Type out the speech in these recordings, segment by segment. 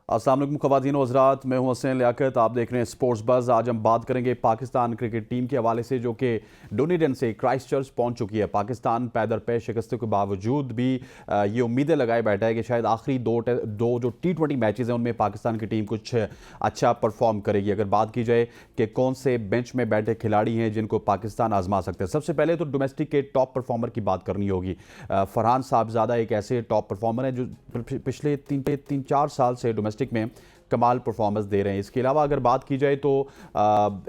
अस्सलाम वालेकुम ख़वातीन व हज़रात, मैं हूं हसन लियाकत। आप देख रहे हैं स्पोर्ट्स बज़। आज हम बात करेंगे पाकिस्तान क्रिकेट टीम के हवाले से, जो कि डोनीडन से क्राइस्ट चर्च पहुंच चुकी है। पाकिस्तान पैदर पे शिकस्तों के बावजूद भी ये उम्मीदें लगाए बैठा है कि शायद आखिरी दो जो T20 मैचेस हैं उनमें पाकिस्तान की टीम कुछ अच्छा परफॉर्म करेगी। अगर बात की जाए कि कौन से बेंच में बैठे खिलाड़ी हैं जिनको पाकिस्तान आजमा सकते हैं, सबसे पहले तो डोमेस्टिक के टॉप परफॉर्मर की बात करनी होगी। फरहान साहबजादा एक ऐसे टॉप परफॉर्मर हैं जो पिछले तीन चार साल से डोमेस्टिक में कमाल परफॉर्मेंस दे रहे हैं। इसके अलावा अगर बात की जाए तो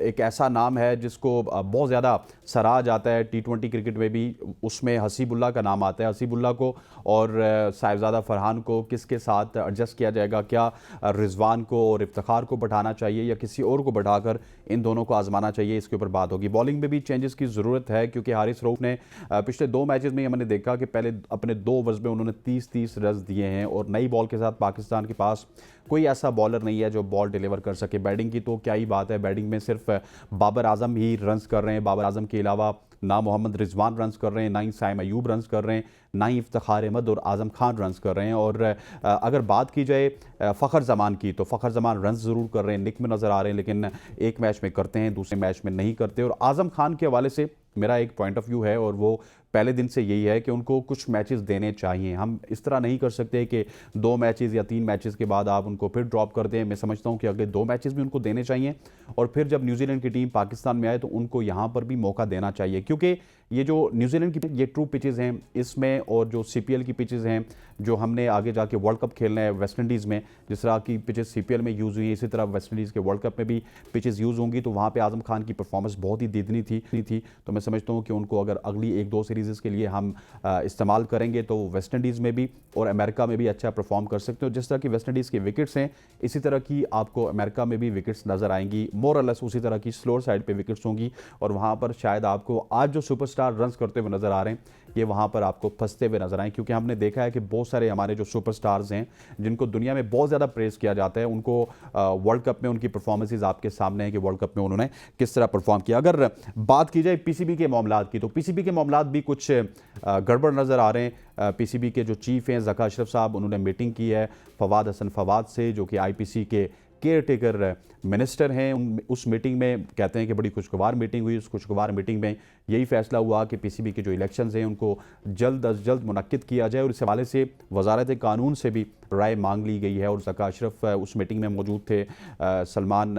एक ऐसा नाम है जिसको बहुत ज़्यादा सराहा जाता है T20 क्रिकेट में भी, उसमें हसीबुल्ला का नाम आता है। हसीबुल्ला को और साहिबजादा फरहान को किसके साथ एडजस्ट किया जाएगा? क्या रिजवान को और इफ्तिखार को बैठाना चाहिए या किसी और को बैठाकर इन दोनों को आजमाना चाहिए? इसके ऊपर बात होगी। बॉलिंग में भी चेंजेस की ज़रूरत है, क्योंकि हारिस रऊफ ने पिछले 2 मैचेस में हमने देखा कि पहले अपने 2 ओवर्स में उन्होंने 30-30 रन दिए हैं, और नई बॉल के साथ पाकिस्तान के पास कोई ऐसा बॉलर नहीं है जो बॉल डिलीवर कर सके। बैटिंग की तो क्या ही बात है, बैटिंग में सिर्फ बाबर आजम ही रन्स कर रहे हैं। बाबर आजम के अलावा ना मोहम्मद रिजवान रन्स कर रहे हैं, ना ही साइम अयूब रन्स कर रहे हैं, ना ही इफ्तिखार अहमद और आजम खान रन्स कर रहे हैं। और अगर बात की जाए फ़खर जमान की, तो फ़खर जमान रन्स ज़रूर कर रहे हैं, निक में नज़र आ रहे हैं, लेकिन एक मैच में करते हैं, दूसरे मैच में नहीं करते। और आजम खान के हवाले से मेरा एक पॉइंट ऑफ व्यू है, और वो पहले दिन से यही है कि उनको कुछ मैचेस देने चाहिए। हम इस तरह नहीं कर सकते कि 2 मैचेस या 3 मैचेस के बाद आप उनको फिर ड्रॉप कर दें। मैं समझता हूं कि अगले 2 मैचेस भी उनको देने चाहिए, और फिर जब न्यूजीलैंड की टीम पाकिस्तान में आए तो उनको यहां पर भी मौका देना चाहिए, क्योंकि ये जो न्यूजीलैंड की ये ट्रू पिचेज़ हैं इसमें, और जो CPL की पिचेज़ हैं जो हमने आगे जाके वर्ल्ड कप खेलना है वेस्ट इंडीज़ में, जिस तरह की पिचेज़ CPL में यूज़ हुई है, इसी तरह वेस्ट इंडीज़ के वर्ल्ड कप में भी पिचेज़ यूज़ होंगी। तो वहाँ पे आजम खान की परफॉर्मेंस बहुत ही दीदनी थी। तो मैं समझता हूँ कि उनको अगर अगली 1-2 सीरीज़ के लिए हम इस्तेमाल करेंगे तो वेस्ट इंडीज़ में भी और अमेरिका में भी अच्छा परफॉर्म कर सकते हो। जिस तरह की वेस्ट इंडीज़ के विकेट्स हैं, इसी तरह की आपको अमेरिका में भी विकेट्स नज़र आएंगी। मोर और लेस उसी तरह की स्लोअर साइड पे विकेट्स होंगी, और वहाँ पर शायद आपको आज जो सुपरस्टार रन्स करते हुए नज़र आ रहे हैं ये वहाँ पर आपको फंसते हुए नजर आए, क्योंकि हमने देखा है कि बहुत सारे हमारे जो सुपरस्टार्स हैं जिनको दुनिया में बहुत ज़्यादा प्रेज़ किया जाता है, उनको वर्ल्ड कप में उनकी परफॉर्मेंसेज आपके सामने है कि वर्ल्ड कप में उन्होंने किस तरह परफॉर्म किया। अगर बात की जाए PCB के मामलात की, तो PCB के मामलात भी कुछ गड़बड़ नज़र आ रहे हैं। PCB के जो चीफ हैं ज़का अशरफ साहब, उन्होंने मीटिंग की है फवाद हसन फवाद से, जो कि IPC के केयर टेकर मिनिस्टर हैं। उस मीटिंग में कहते हैं कि बड़ी खुशगवार मीटिंग हुई। उस खुशगवार मीटिंग में यही फैसला हुआ कि PCB के जो इलेक्शंस हैं उनको जल्द अज जल्द मुनक्किद किया जाए, और इस हवाले से वजारत कानून से भी राय मांग ली गई है। और ज़का अशरफ उस मीटिंग में मौजूद थे, सलमान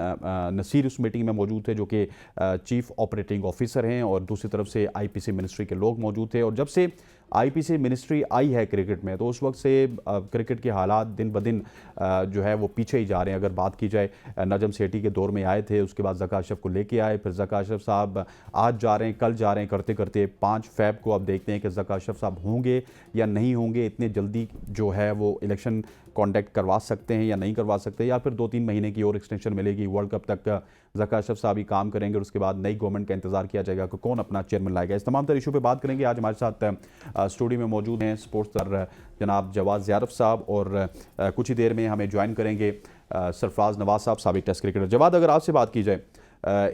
नसीर उस मीटिंग में मौजूद थे जो कि चीफ ऑपरेटिंग ऑफिसर हैं, और दूसरी तरफ से IPC मिनिस्ट्री के लोग मौजूद थे। और जब से IPC मिनिस्ट्री आई है क्रिकेट में, तो उस वक्त से क्रिकेट के हालात दिन ब दिन जो है वो पीछे ही जा रहे हैं। अगर बात की जाए, नजम सेठी के दौर में आए थे, उसके बाद ज़का अशरफ को लेके आए, फिर ज़का अशरफ साहब आज जा रहे हैं, कल जा रहे हैं, करते करते 5 फ़रवरी को अब देखते हैं कि ज़का अशरफ साहब होंगे या नहीं होंगे। इतने जल्दी जो है वो इलेक्शन कॉन्डक्ट करवा सकते हैं या नहीं करवा सकते, या फिर 2-3 महीने की और एक्सटेंशन मिलेगी, वर्ल्ड कप तक ज़का अशरफ साहब ही काम करेंगे, और उसके बाद नई गवर्नमेंट का इंतजार किया जाएगा कि कौन अपना चेयरमैन लाएगा। इस तमाम तरह इशू पे बात करेंगे। आज हमारे साथ स्टूडियो में मौजूद हैं स्पोर्ट्स जनाब जवाद ज़ियारफ साहब, और कुछ ही देर में हमें ज्वाइन करेंगे सरफराज नवाज साहब, साबिक टेस्ट क्रिकेटर। जवाद, अगर आपसे बात की जाए,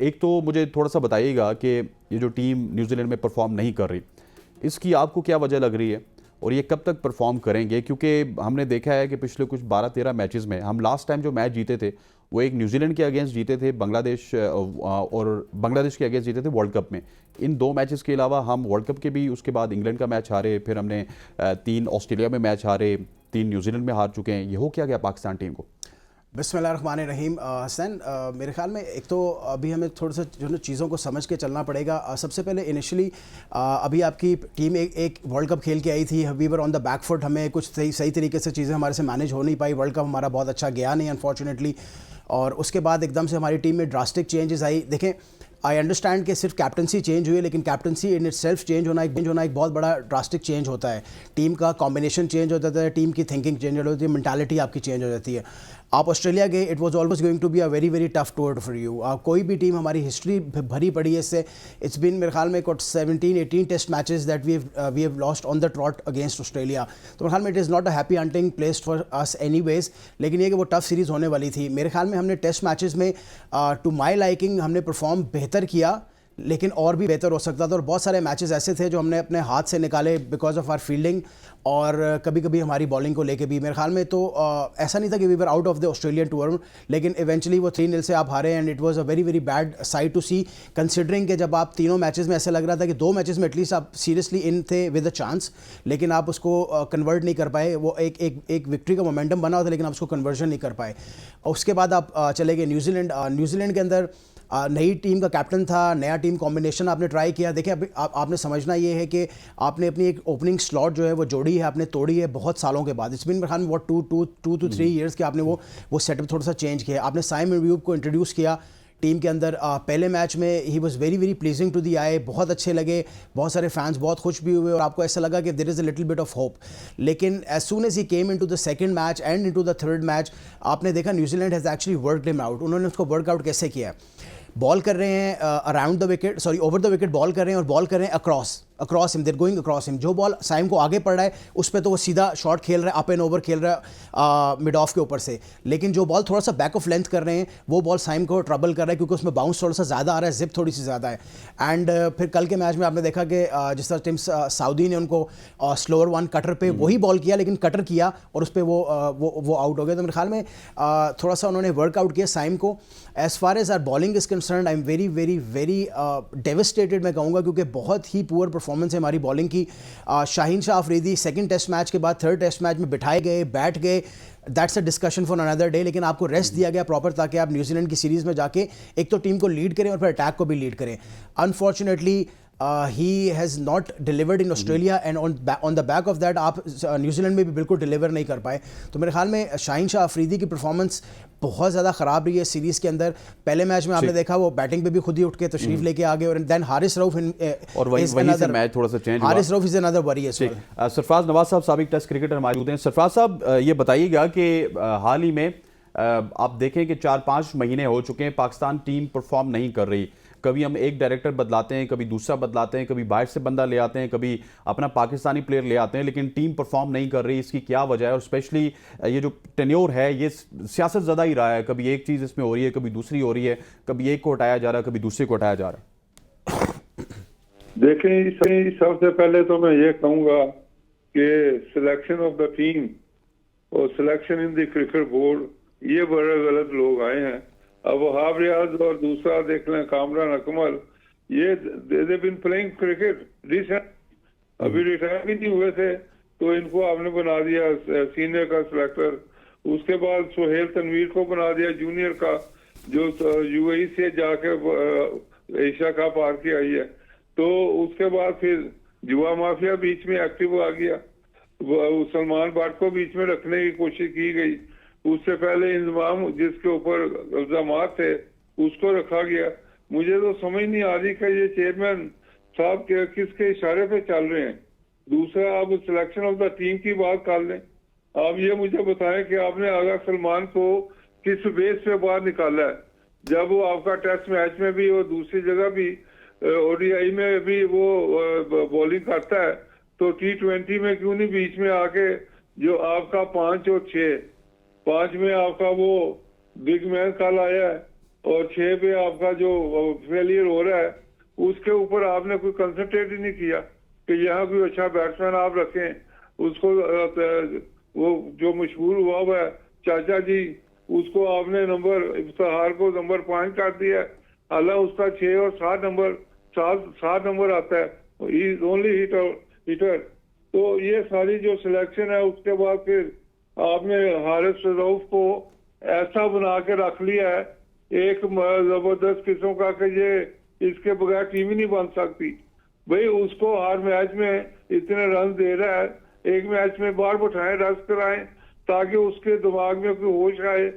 एक तो मुझे थोड़ा सा बताइएगा कि ये जो टीम न्यूजीलैंड में परफॉर्म नहीं कर रही, इसकी आपको क्या वजह लग रही है, और ये कब तक परफॉर्म करेंगे? क्योंकि हमने देखा है कि पिछले कुछ 12-13 मैचेस में हम लास्ट टाइम जो मैच जीते थे वो एक न्यूजीलैंड के अगेंस्ट जीते थे, बांग्लादेश और बांग्लादेश के अगेंस्ट जीते थे वर्ल्ड कप में। इन 2 मैचेस के अलावा हम वर्ल्ड कप के भी, उसके बाद इंग्लैंड का मैच हारे, फिर हमने 3 ऑस्ट्रेलिया में मैच हारे, 3 न्यूजीलैंड में हार चुके हैं। ये हो क्या गया पाकिस्तान टीम को? बिस्मिल्लाहिर्रहमानिर्रहीम। हसन, मेरे ख्याल में एक तो अभी हमें थोड़ा सा जो है चीज़ों को समझ के चलना पड़ेगा। सबसे पहले इनिशियली अभी आपकी टीम एक वर्ल्ड कप खेल के आई थी, we were on the back foot, हमें कुछ सही तरीके से चीज़ें हमारे से मैनेज हो नहीं पाई, वर्ल्ड कप हमारा बहुत अच्छा गया नहीं अनफॉर्चुनेटली। और उसके बाद एकदम से हमारी टीम में ड्रास्टिक चेंजेस आई। देखें, आई अंडरस्टैंड कि सिर्फ कैप्टनसी चेंज हुई है, लेकिन captaincy in it self change होना एक बहुत बड़ा ड्रास्टिक चेंज होता है। टीम का कॉम्बिनेशन चेंज हो जाता है, टीम की थिंकिंग चेंज हो जाती है, मेंटालिटी आपकी चेंज हो जाती है। आप ऑस्ट्रेलिया गए, it was always going to be a very very tough tour for you. कोई भी टीम, हमारी हिस्ट्री भरी पड़ी है इससे। इट्स बीन मेरे ख्याल में 17-18 test matches that we have lost on the trot against Australia. तो मेरे ख्याल में it is not a happy hunting place for us anyways, लेकिन ये कि वो टफ सीरीज़ होने वाली थी। मेरे ख्याल में हमने टेस्ट मैचेस में टू माई लाइकिंग हमने परफॉर्म बेहतर किया, लेकिन और भी बेहतर हो सकता था। और बहुत सारे मैचेस ऐसे थे जो हमने अपने हाथ से निकाले बिकॉज ऑफ आवर फील्डिंग, और कभी कभी हमारी बॉलिंग को लेके भी। मेरे ख्याल में तो ऐसा नहीं था कि we were out of the Australian tour, लेकिन इवेंचुअली वो 3-0 से आप हारे, and it was a very very bad side to see, considering कि जब आप तीनों मैचेस में ऐसा लग रहा था कि 2 मैचेस में एटलीस्ट आप सीरियसली इन थे विद अ चांस, लेकिन आप उसको कन्वर्ट नहीं कर पाए। वो एक विक्ट्री का मोमेंटम बना हुआ था, लेकिन आप उसको कन्वर्जन नहीं कर पाए। उसके बाद आप चले गए न्यूजीलैंड के अंदर नई टीम का कैप्टन था, नया टीम कॉम्बिनेशन आपने ट्राई किया। देखिए अभी आपने समझना ये है कि आपने अपनी एक ओपनिंग स्लॉट जो है वो जोड़ी है, आपने तोड़ी है बहुत सालों के बाद। इट्स बीन मेरे ख्याल में वो 2 to 3 ईयर्स के आपने वो सेटअप थोड़ा सा चेंज किया। आपने साइमन अयूब को इंट्रोड्यूस किया टीम के अंदर। पहले मैच में ही was very very pleasing to the eye, बहुत अच्छे लगे, बहुत सारे फैंस बहुत खुश भी हुए, और आपको ऐसा लगा कि there is a little bit of hope. लेकिन as soon as he came into the second match and into the third match, आपने देखा New Zealand has actually worked him out. उन्होंने उसको वर्कआउट कैसे किया है? बॉल कर रहे हैं around the wicket, sorry over the wicket ball कर रहे हैं, और बॉल कर रहे हैं अक्रॉस हिम, देर गोइंग अक्रॉस हिम। जो बॉल साइम को आगे पड़ रहा है उस पर तो वो सीधा शॉट खेल रहा है, अप एंड ओवर खेल रहा है मिड ऑफ के ऊपर से। लेकिन जो बॉल थोड़ा सा बैक ऑफ लेंथ कर रहे हैं, वो बॉल साइम को ट्रबल कर रहा है, क्योंकि उसमें बाउंस थोड़ा सा ज़्यादा आ रहा है, जिप थोड़ी सी ज़्यादा है। एंड फिर कल के मैच में आपने देखा कि जिस तरह टीम सऊदी ने उनको स्लोअर वन कटर पे वही बॉल किया, लेकिन कटर किया और उस पर वो आउट हो गए। तो मेरे ख्याल में थोड़ा सा उन्होंने वर्कआउट किया साइम को। As far as our bowling is concern, I am very very very devastated मैं कहूँगा, क्योंकि बहुत ही पुअर परफॉर्मेंस है हमारी बॉलिंग की। Shaheen Shah Afridi second test match के बाद थर्ड टेस्ट मैच में बिठाए गए, बैठ गए, that's a discussion for another day, लेकिन आपको रेस्ट दिया गया प्रॉपर, ताकि आप न्यूजीलैंड की सीरीज़ में जाके एक तो टीम को लीड करें और फिर अटैक को भी लीड करें। Unfortunately he has not delivered in Australia, and on the back of that आप न्यूजीलैंड में भी बिल्कुल डिलीवर नहीं कर पाए। तो मेरे ख्याल में शाहीन शाह अफरीदी की परफॉर्मेंस बहुत ज़्यादा ख़राब रही है सीरीज़ के अंदर। पहले मैच में आपने देखा वो बैटिंग पे भी खुद ही उठ के तशरीफ लेके आ गए, और देन हारिस रऊफ और वहीं से मैच थोड़ा सा चेंज हुआ। Haris Rauf is another worry as well. Sarfaraz Nawaz साहब साबिक टेस्ट क्रिकेटर हमारे मौजूद हैं। सरफराज साहब ये बताइएगा कि हाल ही में आप देखें कि 4-5 महीने हो चुके हैं, पाकिस्तान टीम परफॉर्म नहीं कर रही। कभी हम एक डायरेक्टर बदलाते हैं, कभी दूसरा बदलाते हैं, कभी बाहर से बंदा ले आते हैं, कभी अपना पाकिस्तानी प्लेयर ले आते हैं, लेकिन टीम परफॉर्म नहीं कर रही। इसकी क्या वजह है? और स्पेशली ये जो टेन्योर है ये सियासत ज़्यादा ही रहा है, कभी एक चीज़ इसमें हो रही है, कभी दूसरी हो रही है, कभी एक को हटाया जा रहा है, कभी दूसरे को हटाया जा रहा है। देखें, सबसे पहले तो मैं ये कहूँगा कि सिलेक्शन ऑफ द टीम और selection in the cricket board, ये बड़े गलत लोग आए हैं। अब वहाब रियाज और दूसरा देख लें कामरान अकमल, ये दे बिन प्लेइंग क्रिकेट रिसेंट, अभी रिटायर भी नहीं हुए थे, तो इनको आपने बना दिया सीनियर का सिलेक्टर। उसके बाद सुहेल तनवीर को बना दिया जूनियर का, जो यूएई से जाके एशिया कप हार के आई है। तो उसके बाद फिर जुआ माफिया बीच में एक्टिव आ गया, सलमान भट्ट को बीच में रखने की कोशिश की गई। उससे पहले इंतजाम जिसके ऊपर इल्जाम थे उसको रखा गया। मुझे तो समझ नहीं आ रही कि ये चेयरमैन साहब किसके इशारे पे चल रहे हैं। दूसरा, आप सिलेक्शन ऑफ द टीम की बात कर लें। आप ये मुझे बताएं कि आपने आगा सलमान को किस बेस पे बाहर निकाला है, जब वो आपका टेस्ट मैच में भी और दूसरी जगह भी ओडीआई में भी वो बॉलिंग करता है, तो T20 में क्यों नहीं बीच में आके जो आपका 5 और 5 में आपका वो बिग मैन कल आया है, और 6 पे आपका जो फेलियर हो रहा है उसके ऊपर आपने कोई कंसंट्रेट ही नहीं किया कि यहाँ कोई अच्छा बैट्समैन आप रखें। उसको वो जो मशहूर हुआ है चाचा जी, उसको आपने इफ्तिखार को नंबर 5 कर दिया। हालांकि उसका 6 और 7 नंबर आता है, ही इज ओनली हिटर। तो ये सारी जो सिलेक्शन है, उसके बाद फिर आपने हारिस रऊफ को ऐसा बना के रख लिया है एक जबरदस्त किस्म का कि ये इसके बगैर टीम ही नहीं बन सकती। भाई उसको हर मैच में इतने रन दे रहा है, एक मैच में बार बैठाएं, रेस्ट कराएं, ताकि उसके दिमाग में कोई होश आए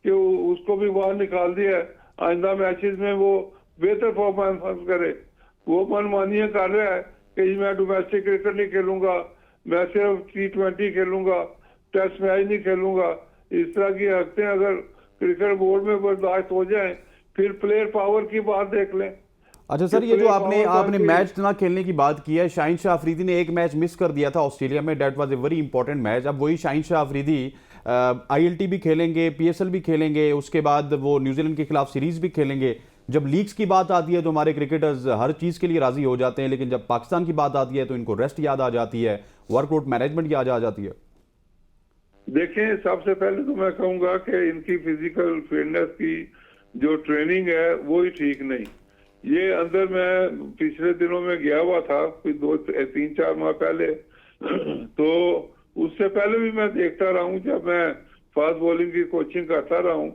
कि उसको भी बाहर निकाल दिया। आइंदा मैचेस में वो बेहतर परफॉर्मेंस करे। वो मनमानियां कर रहा है कि मैं डोमेस्टिक क्रिकेट नहीं खेलूंगा, मैं सिर्फ T20 खेलूंगा, टेस्ट मैच नहीं खेलूंगा। इस तरह की हरकतें अगर क्रिकेट बोर्ड में बर्दाश्त हो जाए, फिर प्लेयर पावर की बात देख लें। अच्छा सर, ये जो आपने मैच ना खेलने की बात की है, शाहीन शाह अफरीदी ने एक मैच मिस कर दिया था ऑस्ट्रेलिया में, that was a very important match. अब वही शाहीन शाह अफरीदी ILT भी खेलेंगे, PSL भी खेलेंगे, उसके बाद वो न्यूजीलैंड के खिलाफ सीरीज भी खेलेंगे। जब लीग्स की बात आती है तो हमारे क्रिकेटर्स हर चीज़ के लिए राजी हो जाते हैं, लेकिन जब पाकिस्तान की बात आती है तो इनको रेस्ट याद आ जाती है, वर्कलोड मैनेजमेंट याद आ जाती है। देखें, सबसे पहले तो मैं कहूंगा कि इनकी फिजिकल फिटनेस की जो ट्रेनिंग है वो ही ठीक नहीं। ये अंदर मैं पिछले दिनों में गया हुआ था, कोई 2-3-4 माह पहले तो उससे पहले भी मैं देखता रहा हूँ, जब मैं फास्ट बॉलिंग की कोचिंग करता रहा हूँ,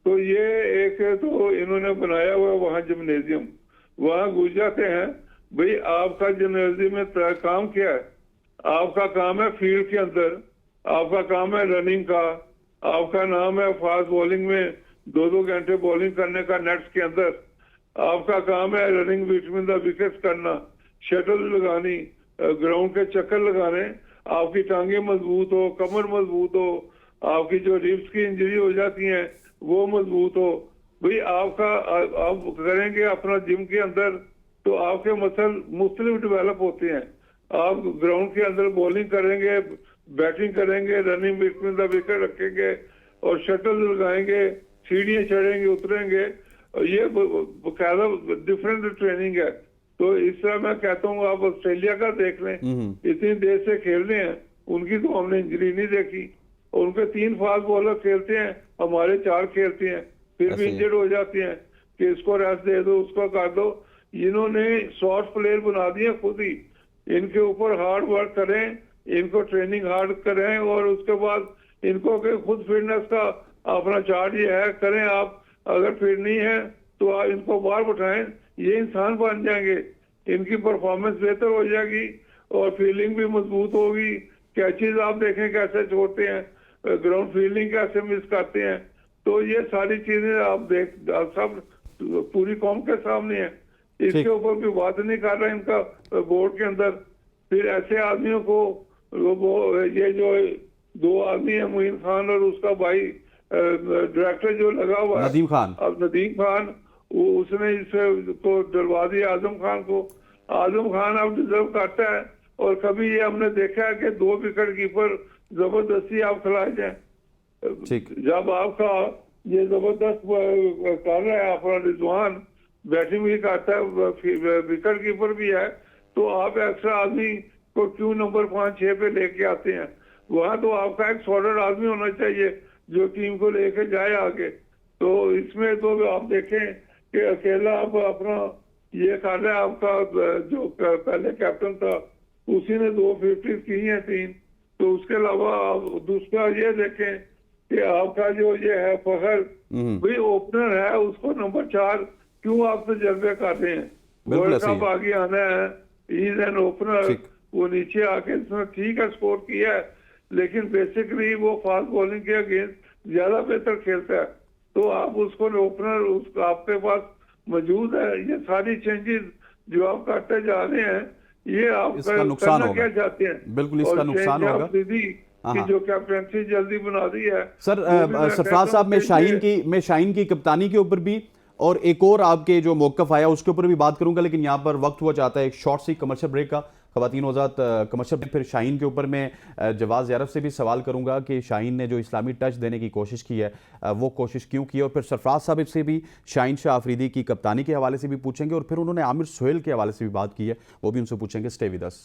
तो ये एक तो इन्होंने बनाया हुआ वहाँ जिम्नेजियम, वहाँ घुस जाते हैं। भाई आपका जिम्नेजियम में काम क्या है? आपका काम है फील्ड के अंदर, आपका काम है रनिंग का, आपका नाम है फास्ट बॉलिंग में 2-2 घंटे बॉलिंग करने का नेट्स के अंदर, आपका काम है रनिंग बिटवीन द विकेट्स करना, शटल लगानी, ग्राउंड के चक्कर लगाने, आपकी टांगे मजबूत हो, कमर मजबूत हो, आपकी जो रिब्स की इंजरी हो जाती है वो मजबूत हो। भाई आपका आप करेंगे अपना जिम के अंदर तो आपके मसल मुख्तलिफ डेवलप होते हैं। आप ग्राउंड के अंदर बॉलिंग करेंगे, बैटिंग करेंगे, रनिंग बिटवीन द विकेट रखेंगे और शटल लगाएंगे, सीढ़ियां चढ़ेंगे उतरेंगे, और ये बकायदा डिफरेंट ट्रेनिंग है। तो इस तरह मैं कहता हूँ आप ऑस्ट्रेलिया का देख लें, इतनी देर से खेल रहे हैं, उनकी तो हमने इंजरी नहीं देखी। और उनके 3 फास्ट बॉलर खेलते हैं, हमारे 4 खेलते हैं, फिर भी इंजर्ड हो जाते हैं कि इसको रेस्ट दे दो, उसको कर दो। इन्होंने शॉर्ट प्लेयर बना दिए खुद ही। इनके ऊपर हार्ड वर्क करें, इनको ट्रेनिंग हार्ड करें और उसके बाद इनको के खुद फिटनेस का अपना चार्ज ये है करें। आप अगर फिट नहीं है तो आप इनको बाहर उठाएं, ये इंसान बन जाएंगे, इनकी परफॉर्मेंस बेहतर हो जाएगी और फील्डिंग भी मजबूत होगी। कैचेज आप देखें कैसे छोड़ते हैं, ग्राउंड फील्डिंग कैसे मिस करते हैं। तो ये सारी चीजें आप सब पूरी कौम के सामने है, इसके ऊपर भी बात नहीं कर रहा इनका बोर्ड के अंदर। फिर ऐसे आदमियों को ये जो 2 आदमी है, मोइन खान और उसका भाई डायरेक्टर जो लगा हुआ है नदीम खान, अब नदीम खान, उसने इसे तो डलवा दिया आजम खान को। आजम खान अब डिजर्व करता है और कभी ये हमने देखा है कि 2 विकेट कीपर जबरदस्ती आप खिलाए जाए। जब आपका ये जबरदस्त कर रहा है अपना रिजवान, बैटिंग भी करता है, विकेट कीपर भी है, तो आप एक्स्ट्रा आदमी को क्यों नंबर 5-6 पे लेके आते हैं? वहां तो आपका एक सॉलिड आदमी होना चाहिए जो टीम को लेके जाए आगे। तो इसमें तो आप देखें कि अकेला आप अपना ये कर रहे हैं, आपका जो पहले कैप्टन था उसी ने 250 की है 3। तो उसके अलावा आप दूसरा ये देखें कि आपका जो ये है फखर भाई ओपनर है, उसको नंबर 4 क्यों आप तजर्बे कर रहे हैं? वर्ल्ड कप आगे आना है, इज एन ओपनर, वो नीचे आके इसमें ठीक है स्कोर किया है, लेकिन बेसिकली वो फास्ट बॉलिंग के अगेंस्ट ज्यादा बेहतर खेलता है। तो आप उसको ओपनर उसका आपके पास मौजूद है। ये सारी चेंजेस जो आप करते जा रहे हैं, ये आप इसका नुकसान होगा, क्या चाहते हैं? बिल्कुल इसका नुकसान होगा कि जो कैप्टनसी जल्दी बना दी है। सर सरफराज साहब, मैं शाहीन की कप्तानी के ऊपर भी और एक और आपके जो मौकफ आया उसके ऊपर भी बात करूंगा, लेकिन यहाँ पर वक्त हुआ चाहता है एक शॉर्ट सी कमर्शियल ब्रेक का। ख़वातीन हज़रात, कमर्शियल ब्रेक, फिर शाहीन के ऊपर मैं जवाज़ यारफ से भी सवाल करूंगा कि शाहीन ने जो इस्लामी टच देने की कोशिश की है वो कोशिश क्यों की है, और फिर सरफराज साहब से भी शाहीन शाह अफरीदी की कप्तानी के हवाले से भी पूछेंगे, और फिर उन्होंने आमिर सोहेल के हवाले से भी बात की है, वो भी उनसे पूछेंगे। Stay with us.